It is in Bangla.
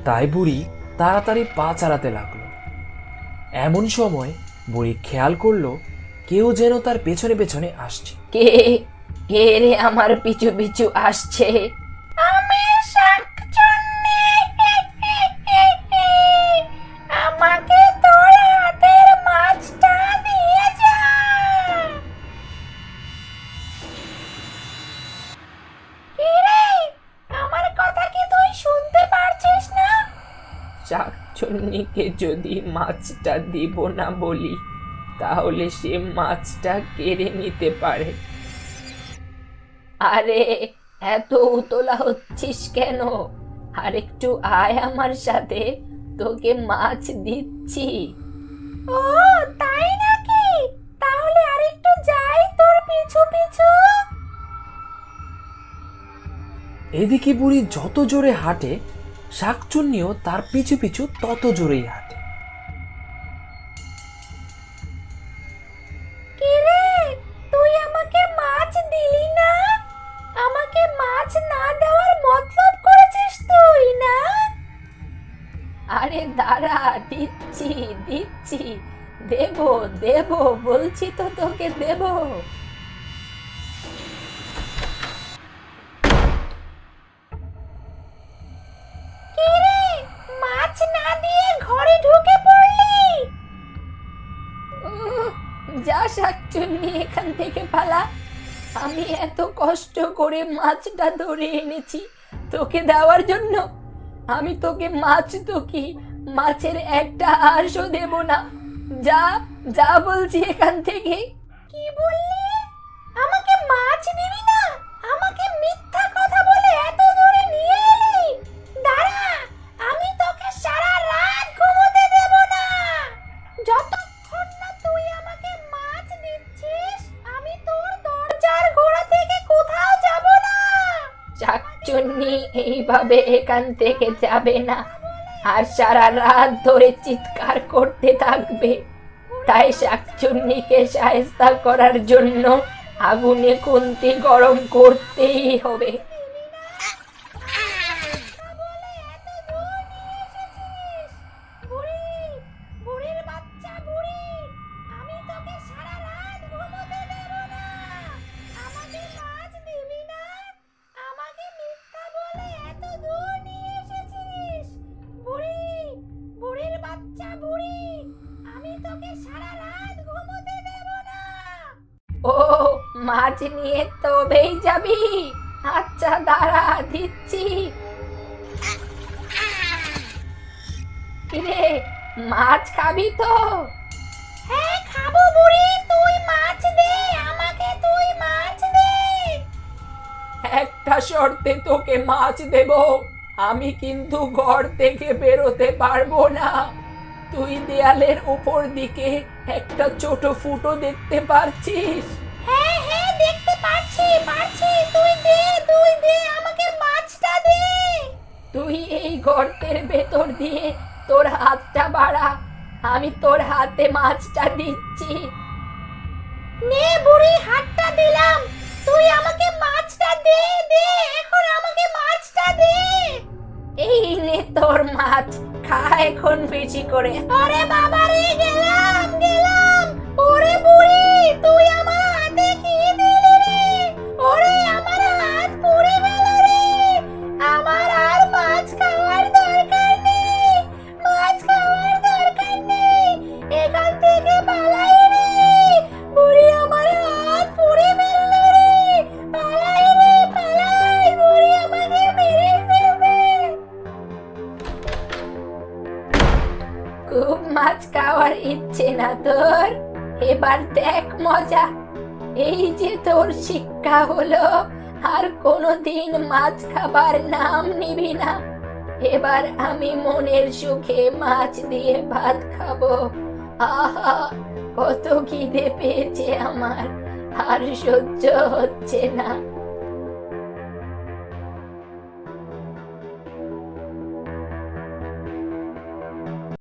তাই বুড়ি তাড়াতাড়ি পা চালাতে লাগলো। এমন সময় বুড়ি খেয়াল করলো কেউ যেন তার পেছনে পেছনে আসছে। কে কে রে আমার পিছু পিছু আসছে? আমি শাকচুন্নি। আমাকে তোর হাতের মাছটা দিয়ে যা। কে রে? আমার কথা কি তুই শুনতে পারছিস না? শাকচুন্নিকে যদি মাছটা দিব না বলি, তাহলে সে মাছটা কেড়ে নিতে পারে। আরে এত উতলা হচ্ছিস কেন? আরেকটু আয় আমার সাথে, তোকে মাছ দিচ্ছি। ও তাই নাকি? তাহলে আরেকটু যাই তোর পিছু পিছু। এদিকে বুড়ি যত জোরে হাঁটে, শাকচুন্নিও তার পিছু পিছু তত জোরেই হাঁটে। কি রে, তুই আমাকে মাছ দিলি না? আমাকে মাছ না দেওয়ার মতলব করেছিস তুই না? আরে দাঁড়া, দিচ্ছি দিচ্ছি, দেব দেব, বলছি তো তোকে দেব। কি রে, মাছ না দিয়ে ঘরে ঢুকে পড়লি? যা শাকচুন্নি, এখান থেকে পালা। আমি এত কষ্ট করে মাছটা ধরে এনেছি তোকে দেওয়ার জন্য। আমি তোকে মাছ তো কি, মাছের একটা আঁশও দেব না। যা যা বলছি এখান থেকে। কি বললি? আমাকে মাছ দিবি না? আমাকে মিথ্যা কথা বলে এত দূরে নিয়ে এলি। দাঁড়া, আমি তোকে সারা রাত ঘুমোতে দেব না। যতক্ষণ না তুই আমাকে মাছ দিচ্ছিস, আমি তোর দরজার গোড়া থেকে কোথাও যাব না। শাকচুন্নি এইভাবে এখান থেকে যাবে না, আর সারা রাত ধরে চিৎকার করতে থাকবে। তাই শাকচুন্নিকে শায়েস্তা করার জন্য আগুনে খুন্তি গরম করতেই হবে। বুড়ির বাচ্চা বুড়ি, আমি তোকে সারা রাত ঘুমোতে দেব না। আমাকে মাছ দিবি না? আমাকে মিথ্যা বলে এত দূর নিয়ে এসেছিস। বুড়ি, বুড়ির বাচ্চা বুড়ি, আমি তোকে সারা রাত ঘুমোতে দেব না। ও, মাছ নিয়ে তবেই যাবি? আচ্ছা দাঁড়া, দিচ্ছি। কিরে, মাছ খাবি তো? হ্যাঁ খাবো বুড়ি, তুই মাছ দে আমাকে, তুই মাছ দে। একটা শর্তে তোকে মাছ দেব, আমি কিন্তু ঘর থেকে বেরোতে পারবো না। তুই দেয়ালের উপর দিকে একটা ছোট ফুটো দেখতে পারছিস? হ্যাঁ হ্যাঁ দেখতে পাচ্ছি পাচ্ছি, তুই দে আমাকে মাছটা দে। তুই এই গর্তের ভেতর দিয়ে তোর হাতটা বাড়া, আমি তোর হাতে মাছটা দিচ্ছি। নে বুড়ি, হাতটা দিলাম, তুই আমাকে মাছটা দে দে, এখন আমাকে মাছটা দে। এই নে তোর মাছ, খা এখন বেশি করে। আরে বাবা রে, গেলাম গেলাম। ওরে বুড়ি, তুই আমার হাতে কি দিলি রে? ওরে আমার হাত পুড়ে গেল রে। আমার আর মাছ খাওয়ার দরকার নেই, মাছ খাওয়ার দরকার নেই, এখান থেকে পালাই রে। বুড়ি আমার হাত পুড়ে ফেলল রে। পালাই রে পালাই, বুড়ি আমাকে মেরে ফেলবে। খুব মাছ খাওয়ার ইচ্ছে না তোর? এবার দেখ মজা। এই যে তোর শিক্ষা হলো, আর কোনোদিন মাছ খাবার নাম নিবি না। এবার আমি মনের সুখে মাছ দিয়ে ভাত খাবো। আহা, কত খিদে পেয়েছে আমার, আর সহ্য হচ্ছে না।